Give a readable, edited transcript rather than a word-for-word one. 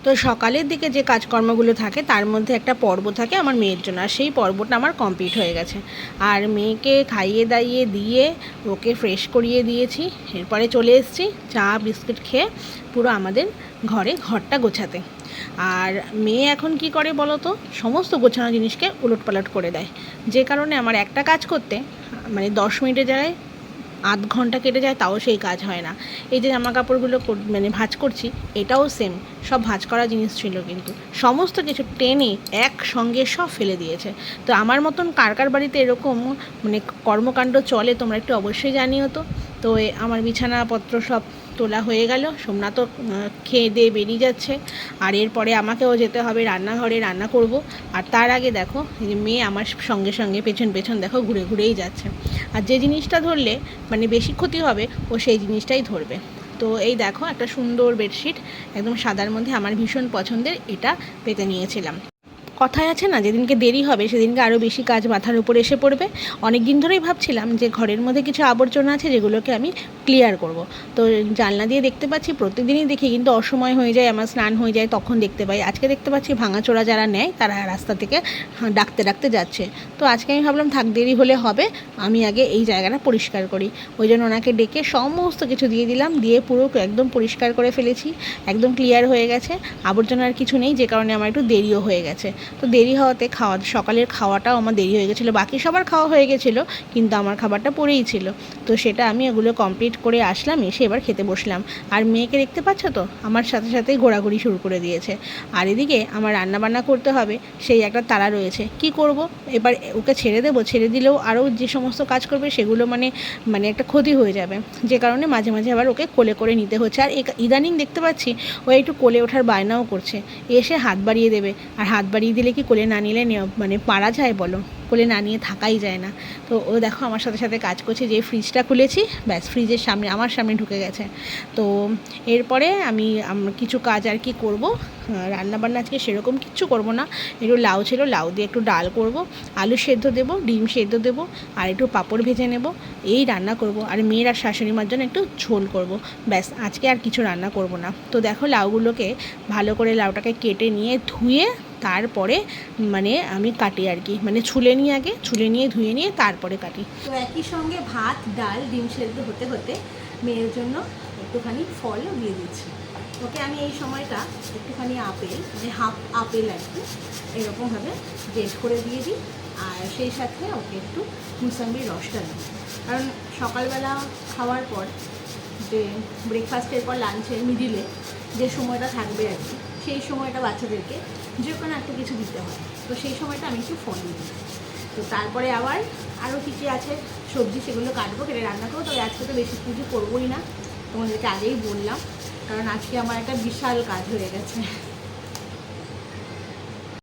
তো সকালের দিকে যে কাজকর্মগুলো থাকে তার মধ্যে একটা পর্ব থাকে আমার মেয়ের জন্য, আর সেই পর্বটা আমার কমপ্লিট হয়ে গেছে। আর মেয়েকে খাইয়ে দাইয়ে দিয়ে ওকে ফ্রেশ করিয়ে দিয়েছি। এরপরে চলে এসেছি চা বিস্কুট খেয়ে পুরো আমাদের ঘরটা গোছাতে। আর মেয়ে এখন কি করে বলো তো, সমস্ত গোছানো জিনিসকে উলটপালট করে দেয়, যে কারণে আমার একটা কাজ করতে মানে 10 মিনিটের জায়গায় আধ ঘন্টা কেটে যায়, তাও সেই কাজ হয় না। এই যে জামা কাপড়গুলো মানে ভাঁজ করছি, এটাও সেম, সব ভাঁজ করা জিনিস ছিল, কিন্তু সমস্ত কিছু টেনে একসঙ্গে সব ফেলে দিয়েছে। তো আমার মতন কার কার বাড়িতে এরকম মানে কর্মকাণ্ড চলে তোমরা একটু অবশ্যই জানিও তো। তো আমার বিছানাপত্র সব তোলা হয়ে গেল, সোমনাথও খেয়ে দিয়ে বেরিয়ে যাচ্ছে। আর এরপরে আমাকেও যেতে হবে রান্নাঘরে, রান্না করব। আর তার আগে দেখো যে মেয়ে আমার সঙ্গে সঙ্গে পেছন পেছন দেখো ঘুরে ঘুরেই যাচ্ছে। আর যে জিনিসটা ধরলে মানে বেশি ক্ষতি হবে ও সেই জিনিসটাই ধরবে। তো এই দেখো একটা সুন্দর বেডশিট একদম সাদার মধ্যে আমার ভীষণ পছন্দের, এটা পেতে নিয়েছিলাম। কথায় আছে না, যেদিনকে দেরি হবে সেদিনকে আরও বেশি কাজ মাথার উপর এসে পড়বে। অনেক দিন ধরেই ভাবছিলাম যে ঘরের মধ্যে কিছু আবর্জনা আছে যেগুলোকে আমি ক্লিয়ার করব। তো জানলা দিয়ে দেখতে পাচ্ছি, প্রত্যেকদিনই দেখি কিন্তু অসময় হয়ে যায়, আমার স্নান হয়ে যায় তখন দেখতে পাই। আজকে দেখতে পাচ্ছি ভাঙাচোরা যারা নেয় তারা রাস্তা থেকে ডাকতে ডাকতে যাচ্ছে। তো আজকে আমি ভাবলাম থাক, দেরি হলে হবে, আমি আগে এই জায়গাটা পরিষ্কার করি। ওই জন্য ওনাকে ডেকে সমস্ত কিছু দিয়ে দিলাম, দিয়ে পুরো একদম পরিষ্কার করে ফেলেছি, একদম ক্লিয়ার হয়ে গেছে, আবর্জনার কিছু নেই, যে কারণে আমার একটু দেরিও হয়ে গেছে। তো দেরি হওয়াতে সকালের খাওয়াটাও আমার দেরি হয়ে গেছিলো। বাকি সবার খাওয়া হয়ে গেছিলো কিন্তু আমার খাবারটা পড়েই ছিল। তো সেটা আমি ওগুলো কমপ্লিট করে আসলাম, এসে এবার খেতে বসলাম। আর মেয়েকে দেখতে পাচ্ছ তো, আমার সাথে সাথেই ঘোরাঘুরি শুরু করে দিয়েছে। আর এদিকে আমার রান্নাবান্না করতে হবে, সেই একটা তাড়া রয়েছে। কি করব, এবার ওকে ছেড়ে দেবো, ছেড়ে দিলেও আরও যে সমস্ত কাজ করবে সেগুলো মানে একটা ক্ষতি হয়ে যাবে, যে কারণে মাঝে মাঝে আবার ওকে কোলে করে নিতে হচ্ছে। আর ইদানিং দেখতে পাচ্ছি ও একটু কোলে ওঠার বায়নাও করছে, এসে হাত বাড়িয়ে দেবে। আর হাত বাড়িয়ে দিলে কি কোলে না নিলে মানে পারা যায় বলো, কোলে না নিয়ে থাকাই যায় না। তো ও দেখো আমার সাথে সাথে কাজ করছে, যে ফ্রিজটা খুলেছি ব্যাস ফ্রিজের সামনে আমার সামনে ঢুকে গেছে। তো এরপরে আমি কিছু কাজ আর কি করব, রান্নাবান্না আজকে সেরকম কিচ্ছু করব না। একটু লাউ ছিল, লাউ দিয়ে একটু ডাল করব, আলু সেদ্ধ দেবো, ডিম সেদ্ধ দেবো, আর একটু পাঁপড় ভেজে নেব, এই রান্না করব। আর মেয়ের আর শাশুড়ি মার জন্য একটু ঝোল করব, ব্যাস আজকে আর কিছু রান্না করব না। তো দেখো লাউগুলোকে ভালো করে লাউটাকে কেটে নিয়ে ধুয়ে তারপরে মানে আমি কাটি আর কি, মানে ছুলে নিয়ে আগে ছুলে নিয়ে ধুয়ে নিয়ে তারপরে কাটি। তো একই সঙ্গে ভাত ডাল ডিম সেদ্ধ হতে হতে মেয়ের জন্য একটুখানি ফলও দিয়ে দিচ্ছি। ওকে আমি এই সময়টা একটুখানি আপেল, মানে হাফ আপেল আর কি, এরকমভাবে গ্রেট করে দিয়ে দিই। আর সেই সাথে ওকে একটু মুসাম্বির রসটা দিই, কারণ সকালবেলা খাওয়ার পর যে ব্রেকফাস্টের পর লাঞ্চের মিডিলে যে সময়টা থাকবে আর কি, সেই সময়টা বাচ্চাদেরকে যে কোনো একটা কিছু দিতে হয়। তো সেই সময়টা আমি একটু ফল দিই। তো তারপরে আবার আরও কী কী আছে সবজি, সেগুলো কাটবো, কেটে রান্না করবো। তবে আজকে তো বেশি কিছু করবোই না, তোমাদেরকে আগেই বললাম, কারণ আজকে আমার একটা বিশাল কাজ হয়ে গেছে।